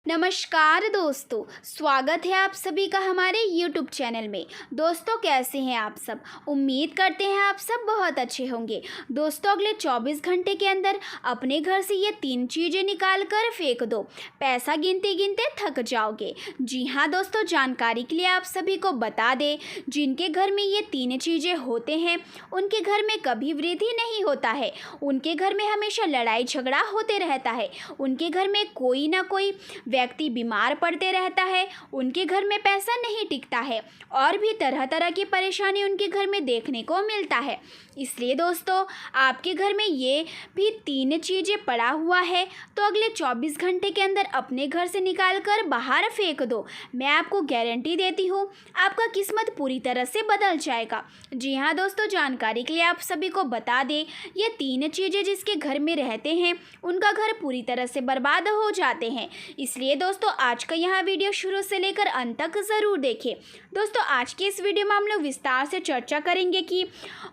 नमस्कार दोस्तों, स्वागत है आप सभी का हमारे YouTube चैनल में। दोस्तों कैसे हैं आप सब? उम्मीद करते हैं आप सब बहुत अच्छे होंगे। दोस्तों अगले 24 घंटे के अंदर अपने घर से ये 3 चीज़ें निकाल कर फेंक दो, पैसा गिनते गिनते थक जाओगे। जी हाँ दोस्तों, जानकारी के लिए आप सभी को बता दें, जिनके घर में ये 3 चीज़ें होते हैं उनके घर में कभी वृद्धि नहीं होता है, उनके घर में हमेशा लड़ाई झगड़ा होते रहता है, उनके घर में कोई ना कोई व्यक्ति बीमार पड़ते रहता है, उनके घर में पैसा नहीं टिकता है और भी तरह तरह की परेशानी उनके घर में देखने को मिलता है। इसलिए दोस्तों आपके घर में ये भी 3 चीज़ें पड़ा हुआ है तो अगले 24 घंटे के अंदर अपने घर से निकाल कर बाहर फेंक दो। मैं आपको गारंटी देती हूँ आपका किस्मत पूरी तरह से बदल जाएगा। जी हाँ दोस्तों, जानकारी के लिए आप सभी को बता दें, ये 3 चीज़ें जिसके घर में रहते हैं उनका घर पूरी तरह से बर्बाद हो जाते हैं। इसलिए दोस्तों आज का यह वीडियो शुरू से लेकर अंत तक ज़रूर देखें। दोस्तों आज की इस वीडियो में हम लोग विस्तार से चर्चा करेंगे कि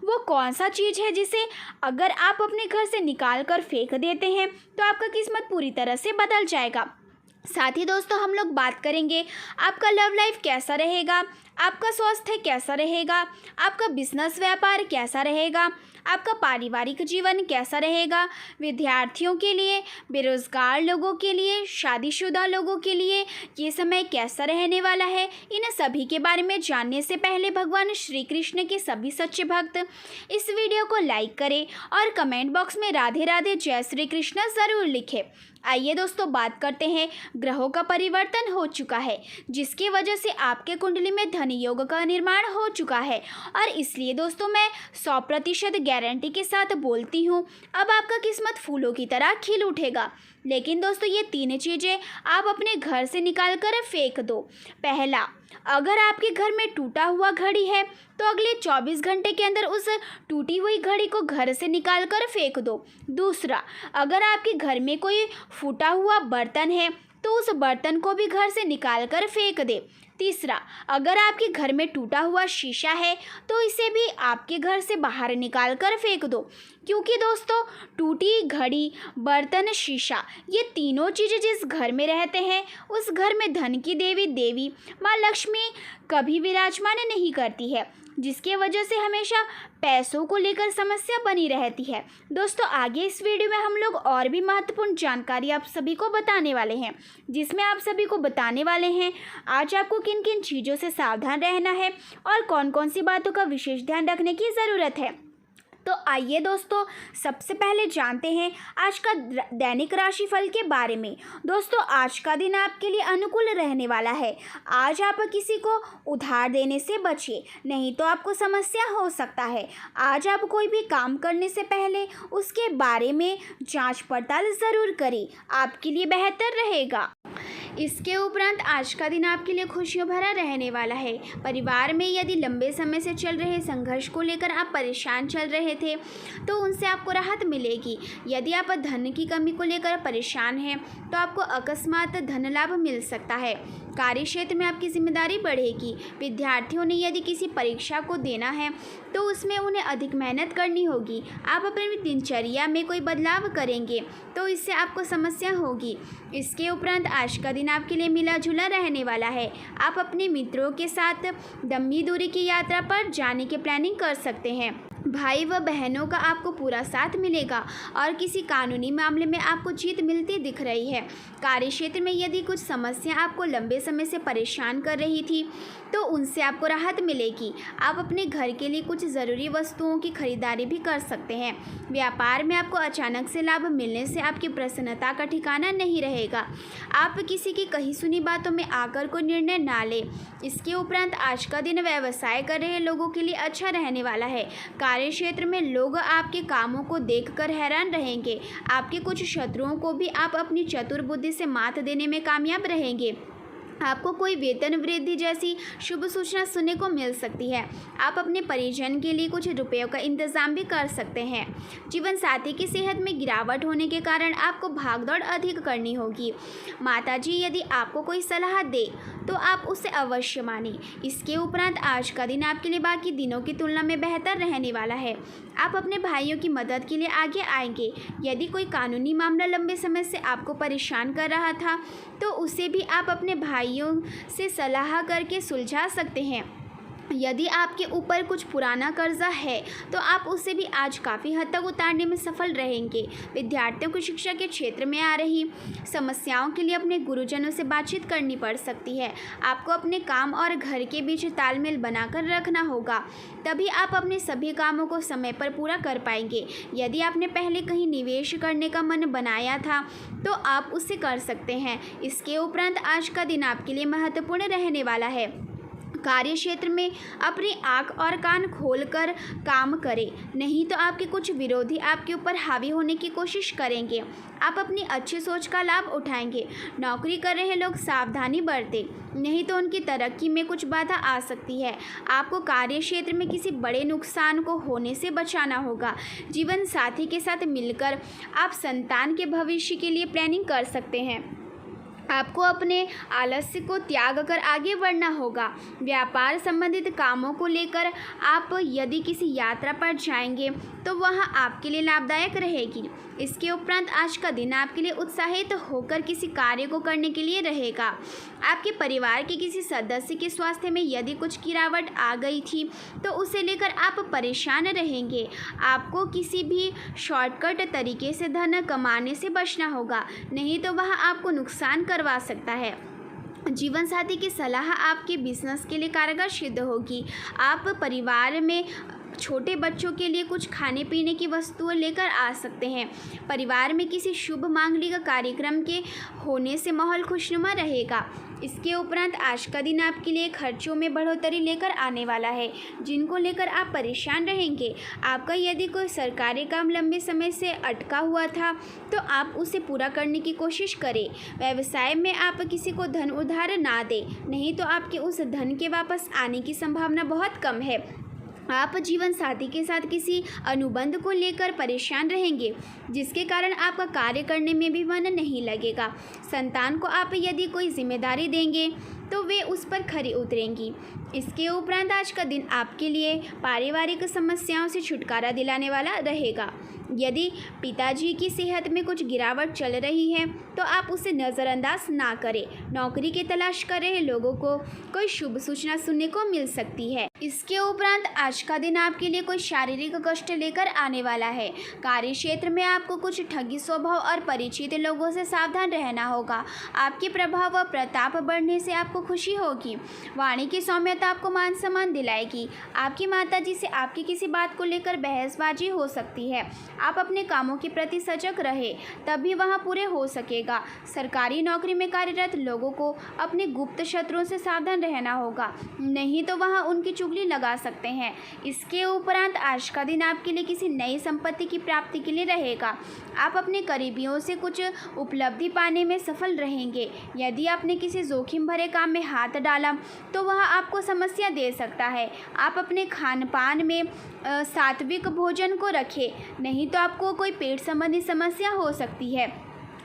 वो कौन सा चीज़ है जिसे अगर आप अपने घर से निकाल कर फेंक देते हैं तो आपका किस्मत पूरी तरह से बदल जाएगा। साथ ही दोस्तों हम लोग बात करेंगे आपका लव लाइफ कैसा रहेगा, आपका स्वास्थ्य कैसा रहेगा, आपका बिजनेस व्यापार कैसा रहेगा, आपका पारिवारिक जीवन कैसा रहेगा, विद्यार्थियों के लिए, बेरोज़गार लोगों के लिए, शादीशुदा लोगों के लिए ये समय कैसा रहने वाला है। इन सभी के बारे में जानने से पहले भगवान श्री कृष्ण के सभी सच्चे भक्त इस वीडियो को लाइक करें और कमेंट बॉक्स में राधे राधे जय श्री कृष्ण ज़रूर लिखें। आइए दोस्तों बात करते हैं, ग्रहों का परिवर्तन हो चुका है जिसकी वजह से आपके कुंडली में धन योग का निर्माण हो चुका है और इसलिए दोस्तों मैं 100% गारंटी के साथ बोलती हूँ अब आपका किस्मत फूलों की तरह खिल उठेगा। लेकिन दोस्तों ये 3 चीज़ें आप अपने घर से निकाल कर फेंक दो। पहला, अगर आपके घर में टूटा हुआ घड़ी है तो अगले 24 घंटे के अंदर उस टूटी हुई घड़ी को घर से निकाल कर फेंक दो। दूसरा, अगर आपके घर में कोई फूटा हुआ बर्तन है तो उस बर्तन को भी घर से निकाल कर फेंक दे। तीसरा, अगर आपके घर में टूटा हुआ शीशा है तो इसे भी आपके घर से बाहर निकाल कर फेंक दो, क्योंकि दोस्तों टूटी घड़ी, बर्तन, शीशा ये तीनों चीज़ें जिस घर में रहते हैं उस घर में धन की देवी माँ लक्ष्मी कभी विराजमान नहीं करती है, जिसके वजह से हमेशा पैसों को लेकर समस्या बनी रहती है। दोस्तों आगे इस वीडियो में हम लोग और भी महत्वपूर्ण जानकारी आप सभी को बताने वाले हैं, जिसमें आप सभी को बताने वाले हैं आज आपको किन किन चीज़ों से सावधान रहना है और कौन कौन सी बातों का विशेष ध्यान रखने की ज़रूरत है। तो आइए दोस्तों सबसे पहले जानते हैं आज का दैनिक राशिफल के बारे में। दोस्तों आज का दिन आपके लिए अनुकूल रहने वाला है। आज आप किसी को उधार देने से बचिए, नहीं तो आपको समस्या हो सकता है। आज आप कोई भी काम करने से पहले उसके बारे में जांच पड़ताल ज़रूर करें, आपके लिए बेहतर रहेगा। इसके उपरांत आज का दिन आपके लिए खुशियों भरा रहने वाला है। परिवार में यदि लंबे समय से चल रहे संघर्ष को लेकर आप परेशान चल रहे थे तो उनसे आपको राहत मिलेगी। यदि आप धन की कमी को लेकर परेशान हैं तो आपको अकस्मात धन लाभ मिल सकता है। कार्य क्षेत्र में आपकी जिम्मेदारी बढ़ेगी। विद्यार्थियों ने यदि किसी परीक्षा को देना है तो उसमें उन्हें अधिक मेहनत करनी होगी। आप अपनी दिनचर्या में कोई बदलाव करेंगे तो इससे आपको समस्या होगी। इसके उपरांत आज का दिन आपके लिए मिला जुला रहने वाला है। आप अपने मित्रों के साथ लंबी दूरी की यात्रा पर जाने की प्लानिंग कर सकते हैं। भाई व बहनों का आपको पूरा साथ मिलेगा और किसी कानूनी मामले में आपको जीत मिलती दिख रही है। कार्य क्षेत्र में यदि कुछ समस्या आपको लंबे समय से परेशान कर रही थी तो उनसे आपको राहत मिलेगी। आप अपने घर के लिए कुछ ज़रूरी वस्तुओं की खरीदारी भी कर सकते हैं। व्यापार में आपको अचानक से लाभ मिलने से आपकी प्रसन्नता का ठिकाना नहीं रहेगा। आप किसी की कही सुनी बातों में आकर कोई निर्णय ना लें। इसके उपरांत आज का दिन व्यवसाय कर रहे लोगों के लिए अच्छा रहने वाला है। कार्य क्षेत्र में लोग आपके कामों को देखकर हैरान रहेंगे। आपके कुछ शत्रुओं को भी आप अपनी चतुर बुद्धि से मात देने में कामयाब रहेंगे। आपको कोई वेतन वृद्धि जैसी शुभ सूचना सुनने को मिल सकती है। आप अपने परिजन के लिए कुछ रुपयों का इंतजाम भी कर सकते हैं। जीवन साथी की सेहत में गिरावट होने के कारण आपको भागदौड़ अधिक करनी होगी। माताजी यदि आपको कोई सलाह दे तो आप उसे अवश्य मानें। इसके उपरांत आज का दिन आपके लिए बाकी दिनों की तुलना में बेहतर रहने वाला है। आप अपने भाइयों की मदद के लिए आगे आएंगे। यदि कोई कानूनी मामला लंबे समय से आपको परेशान कर रहा था तो उसे भी आप अपने भाइयों से सलाह करके सुलझा सकते हैं। यदि आपके ऊपर कुछ पुराना कर्जा है तो आप उसे भी आज काफ़ी हद तक उतारने में सफल रहेंगे। विद्यार्थियों को शिक्षा के क्षेत्र में आ रही समस्याओं के लिए अपने गुरुजनों से बातचीत करनी पड़ सकती है। आपको अपने काम और घर के बीच तालमेल बनाकर रखना होगा, तभी आप अपने सभी कामों को समय पर पूरा कर पाएंगे। यदि आपने पहले कहीं निवेश करने का मन बनाया था तो आप उसे कर सकते हैं। इसके उपरांत आज का दिन आपके लिए महत्वपूर्ण रहने वाला है। कार्य क्षेत्र में अपनी आँख और कान खोलकर काम करें, नहीं तो आपके कुछ विरोधी आपके ऊपर हावी होने की कोशिश करेंगे। आप अपनी अच्छी सोच का लाभ उठाएंगे। नौकरी कर रहे लोग सावधानी बरतें, नहीं तो उनकी तरक्की में कुछ बाधा आ सकती है। आपको कार्य क्षेत्र में किसी बड़े नुकसान को होने से बचाना होगा। जीवन साथी के साथ मिलकर आप संतान के भविष्य के लिए प्लानिंग कर सकते हैं। आपको अपने आलस्य को त्याग कर आगे बढ़ना होगा। व्यापार संबंधित कामों को लेकर आप यदि किसी यात्रा पर जाएंगे तो वह आपके लिए लाभदायक रहेगी। इसके उपरांत आज का दिन आपके लिए उत्साहित होकर किसी कार्य को करने के लिए रहेगा। आपके परिवार के किसी सदस्य के स्वास्थ्य में यदि कुछ गिरावट आ गई थी तो उसे लेकर आप परेशान रहेंगे। आपको किसी भी शॉर्टकट तरीके से धन कमाने से बचना होगा, नहीं तो वह आपको नुकसान करवा सकता है। जीवन साथी की सलाह आपके बिजनेस के लिए कारगर सिद्ध होगी। आप परिवार में छोटे बच्चों के लिए कुछ खाने पीने की वस्तुएं लेकर आ सकते हैं। परिवार में किसी शुभ मांगलिक कार्यक्रम के होने से माहौल खुशनुमा रहेगा। इसके उपरांत आज का दिन आपके लिए खर्चों में बढ़ोतरी लेकर आने वाला है, जिनको लेकर आप परेशान रहेंगे। आपका यदि कोई सरकारी काम लंबे समय से अटका हुआ था तो आप उसे पूरा करने की कोशिश करें। व्यवसाय में आप किसी को धन उधार ना दें, नहीं तो आपके उस धन के वापस आने की संभावना बहुत कम है। आप जीवन साथी के साथ किसी अनुबंध को लेकर परेशान रहेंगे, जिसके कारण आपका कार्य करने में भी मन नहीं लगेगा। संतान को आप यदि कोई जिम्मेदारी देंगे तो वे उस पर खरी उतरेंगी। इसके उपरांत आज का दिन आपके लिए पारिवारिक समस्याओं से छुटकारा दिलाने वाला रहेगा। यदि पिताजी की सेहत में कुछ गिरावट चल रही है तो आप उसे नज़रअंदाज ना करें। नौकरी की तलाश कर रहे लोगों को कोई शुभ सूचना सुनने को मिल सकती है। इसके उपरांत आज का दिन आपके लिए कोई शारीरिक कष्ट लेकर आने वाला है। कार्य क्षेत्र में आपको कुछ ठगी स्वभाव और परिचित लोगों से सावधान रहना होगा। आपके प्रभाव व प्रताप बढ़ने से आपको खुशी होगी। वाणी की सौम्यता आपको मान सम्मान दिलाएगी। आपकी माताजी से आपकी किसी बात को लेकर बहसबाजी हो सकती है। आप अपने कामों के प्रति सजग रहे, तभी वह पूरे हो सकेगा। सरकारी नौकरी में कार्यरत लोगों को अपने गुप्त शत्रुओं से सावधान रहना होगा, नहीं तो वह उनकी चुगली लगा सकते हैं। इसके उपरांत आज का दिन आपके लिए किसी नई संपत्ति की प्राप्ति के लिए रहेगा। आप अपने करीबियों से कुछ उपलब्धि पाने में सफल रहेंगे। यदि आपने किसी जोखिम भरे काम में हाथ डाला तो वह आपको समस्या दे सकता है। आप अपने खान पान में सात्विक भोजन को रखें, नहीं तो आपको कोई पेट संबंधी समस्या हो सकती है।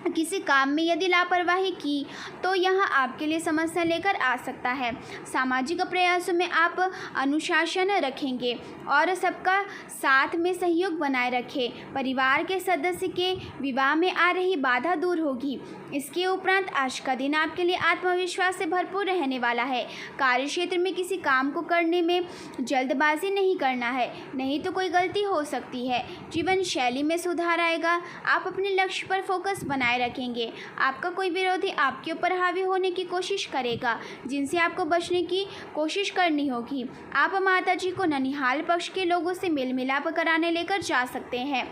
किसी काम में यदि लापरवाही की तो यह आपके लिए समस्या लेकर आ सकता है। सामाजिक प्रयासों में आप अनुशासन रखेंगे और सबका साथ में सहयोग बनाए रखें। परिवार के सदस्य के विवाह में आ रही बाधा दूर होगी। इसके उपरांत आज का दिन आपके लिए आत्मविश्वास से भरपूर रहने वाला है। कार्य क्षेत्र में किसी काम को करने में जल्दबाजी नहीं करना है, नहीं तो कोई गलती हो सकती है। जीवन शैली में सुधार आएगा। आप अपने लक्ष्य पर फोकस बनाए रखेंगे। आपका कोई विरोधी आपके ऊपर हावी होने की कोशिश करेगा, जिनसे आपको बचने की कोशिश करनी होगी। आप माताजी को ननिहाल पक्ष के लोगों से मेल मिलाप कराने लेकर जा सकते हैं।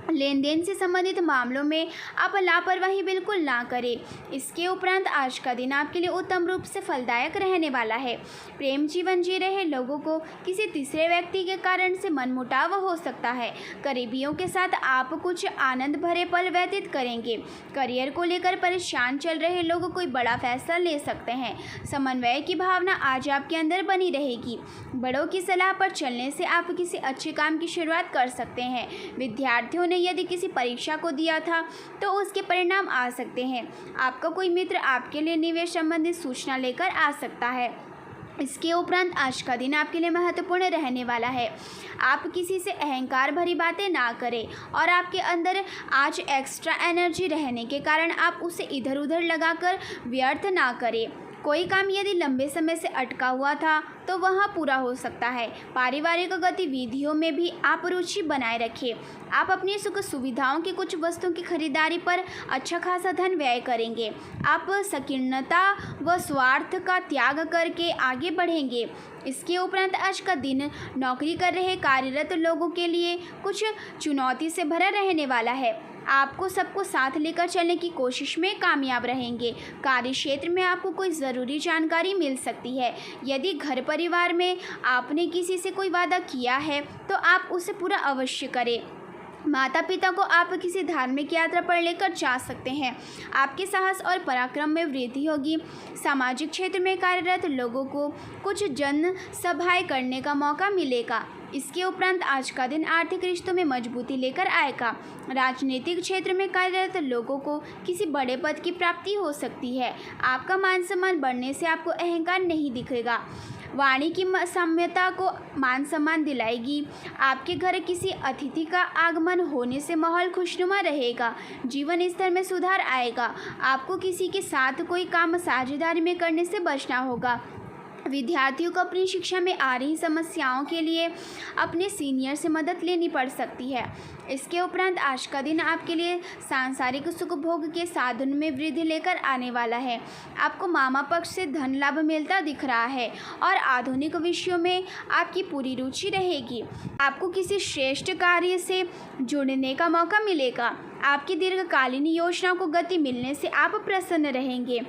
लेन देन से संबंधित मामलों में आप लापरवाही बिल्कुल ना करें। इसके उपरांत आज का दिन आपके लिए उत्तम रूप से फलदायक रहने वाला है। प्रेम जीवन जी रहे लोगों को किसी तीसरे व्यक्ति के कारण से मनमुटाव हो सकता है। करीबियों के साथ आप कुछ आनंद भरे पल व्यतीत करेंगे। करियर को लेकर परेशान चल रहे लोग कोई बड़ा फैसला ले सकते हैं। समन्वय की भावना आज आपके अंदर बनी रहेगी। बड़ों की सलाह पर चलने से आप किसी अच्छे काम की शुरुआत कर सकते हैं। विद्यार्थियों ने यदि किसी परीक्षा को दिया था तो उसके परिणाम आ सकते हैं। आपका कोई मित्र आपके लिए निवेश संबंधी सूचना लेकर आ सकता है। इसके उपरांत आज का दिन आपके लिए महत्वपूर्ण रहने वाला है। आप किसी से अहंकार भरी बातें ना करें और आपके अंदर आज एक्स्ट्रा एनर्जी रहने के कारण आप उसे इधर उधर लगाकर व्यर्थ ना करें। कोई काम यदि लंबे समय से अटका हुआ था तो वह पूरा हो सकता है। पारिवारिक गतिविधियों में भी आप रुचि बनाए रखें। आप अपनी सुख सुविधाओं की कुछ वस्तुओं की खरीदारी पर अच्छा खासा धन व्यय करेंगे। आप संकीर्णता व स्वार्थ का त्याग करके आगे बढ़ेंगे। इसके उपरांत आज का दिन नौकरी कर रहे कार्यरत लोगों के लिए कुछ चुनौती से भरा रहने वाला है। आपको सबको साथ लेकर चलने की कोशिश में कामयाब रहेंगे। कार्य क्षेत्र में आपको कोई ज़रूरी जानकारी मिल सकती है। यदि घर परिवार में आपने किसी से कोई वादा किया है तो आप उसे पूरा अवश्य करें। माता पिता को आप किसी धार्मिक यात्रा पर लेकर जा सकते हैं। आपके साहस और पराक्रम में वृद्धि होगी। सामाजिक क्षेत्र में कार्यरत लोगों को कुछ जन सभाएं करने का मौका मिलेगा। इसके उपरांत आज का दिन आर्थिक रिश्तों में मजबूती लेकर आएगा। राजनीतिक क्षेत्र में कार्यरत लोगों को किसी बड़े पद की प्राप्ति हो सकती है। आपका मान सम्मान बढ़ने से आपको अहंकार नहीं दिखेगा। वाणी की साम्यता को मान सम्मान दिलाएगी। आपके घर किसी अतिथि का आगमन होने से माहौल खुशनुमा रहेगा। जीवन स्तर में सुधार आएगा। आपको किसी के साथ कोई काम साझेदारी में करने से बचना होगा। विद्यार्थियों को अपनी शिक्षा में आ रही समस्याओं के लिए अपने सीनियर से मदद लेनी पड़ सकती है। इसके उपरांत आज का दिन आपके लिए सांसारिक सुख भोग के साधन में वृद्धि लेकर आने वाला है। आपको मामा पक्ष से धन लाभ मिलता दिख रहा है और आधुनिक विषयों में आपकी पूरी रुचि रहेगी। आपको किसी श्रेष्ठ कार्य से जुड़ने का मौका मिलेगा। आपकी दीर्घकालीन योजनाओं को गति मिलने से आप प्रसन्न रहेंगे।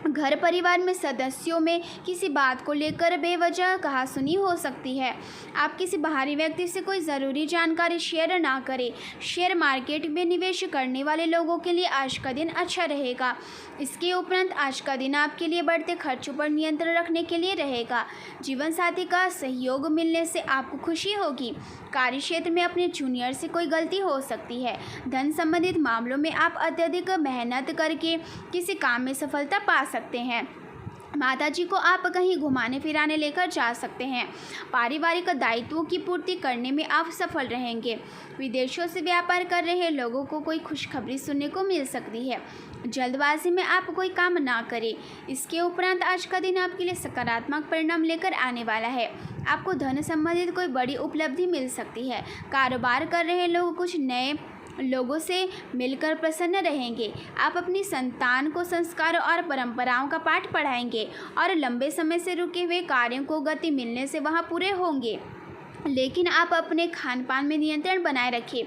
घर परिवार में सदस्यों में किसी बात को लेकर बेवजह कहासुनी हो सकती है। आप किसी बाहरी व्यक्ति से कोई ज़रूरी जानकारी शेयर ना करें। शेयर मार्केट में निवेश करने वाले लोगों के लिए आज का दिन अच्छा रहेगा। इसके उपरांत आज का दिन आपके लिए बढ़ते खर्चों पर नियंत्रण रखने के लिए रहेगा। जीवन साथी का सहयोग मिलने से आपको खुशी होगी। कार्य क्षेत्र में अपने जूनियर से कोई गलती हो सकती है। धन संबंधित मामलों में आप अत्यधिक मेहनत करके किसी काम में सफलता पा सकते हैं। माताजी को आप कहीं घुमाने फिराने लेकर जा सकते हैं। पारिवारिक दायित्वों की पूर्ति करने में आप सफल रहेंगे। विदेशों से व्यापार कर रहे लोगों को कोई खुशखबरी सुनने को मिल सकती है। जल्दबाजी में आप कोई काम ना करें। इसके उपरांत आज का दिन आपके लिए सकारात्मक परिणाम लेकर आने वाला है। आपको धन संबंधित कोई बड़ी उपलब्धि मिल सकती है। कारोबार कर रहे लोग कुछ नए लोगों से मिलकर प्रसन्न रहेंगे। आप अपनी संतान को संस्कारों और परंपराओं का पाठ पढ़ाएंगे और लंबे समय से रुके हुए कार्यों को गति मिलने से वहाँ पूरे होंगे। लेकिन आप अपने खान पान में नियंत्रण बनाए रखें,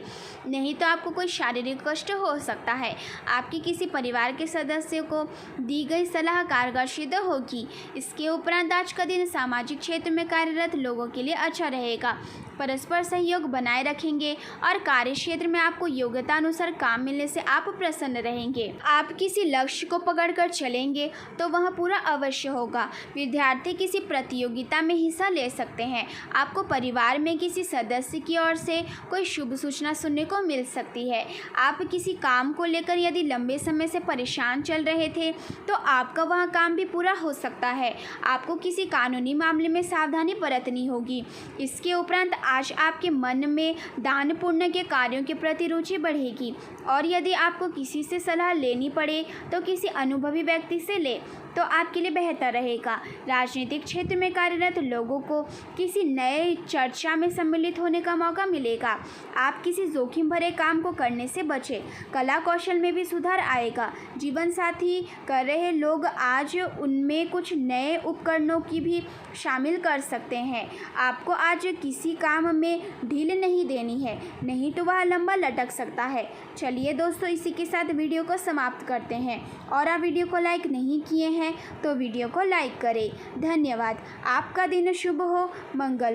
नहीं तो आपको कोई शारीरिक कष्ट हो सकता है। आपके किसी परिवार के सदस्य को दी गई सलाह कारगर सिद्ध होगी। इसके उपरांत आज का दिन सामाजिक क्षेत्र में कार्यरत लोगों के लिए अच्छा रहेगा। परस्पर सहयोग बनाए रखेंगे और कार्य क्षेत्र में आपको योग्यता अनुसार काम मिलने से आप प्रसन्न रहेंगे। आप किसी लक्ष्य को पकड़कर चलेंगे तो वह पूरा अवश्य होगा। विद्यार्थी किसी प्रतियोगिता में हिस्सा ले सकते हैं। आपको परिवार में किसी सदस्य की ओर से कोई शुभ सूचना सुनने को मिल सकती है। आप किसी काम को लेकर यदि लंबे समय से परेशान चल रहे थे तो आपका वह काम भी पूरा हो सकता है। आपको किसी कानूनी मामले में सावधानी बरतनी होगी। इसके उपरांत आज आपके मन में दान पुण्य के कार्यों के प्रति रुचि बढ़ेगी और यदि आपको किसी से सलाह लेनी पड़े तो किसी अनुभवी व्यक्ति से ले तो आपके लिए बेहतर रहेगा। राजनीतिक क्षेत्र में कार्यरत लोगों को किसी नए चर्चा में सम्मिलित होने का मौका मिलेगा। आप किसी जोखिम भरे काम को करने से बचें। कला कौशल में भी सुधार आएगा। जीवन साथी कर रहे लोग आज उनमें कुछ नए उपकरणों की भी शामिल कर सकते हैं। आपको आज किसी काम में ढील नहीं देनी है, नहीं तो वह लंबा लटक सकता है। चलिए दोस्तों, इसी के साथ वीडियो को समाप्त करते हैं और आप वीडियो को लाइक नहीं किए हैं तो वीडियो को लाइक करें। धन्यवाद। आपका दिन शुभ हो, मंगल हो।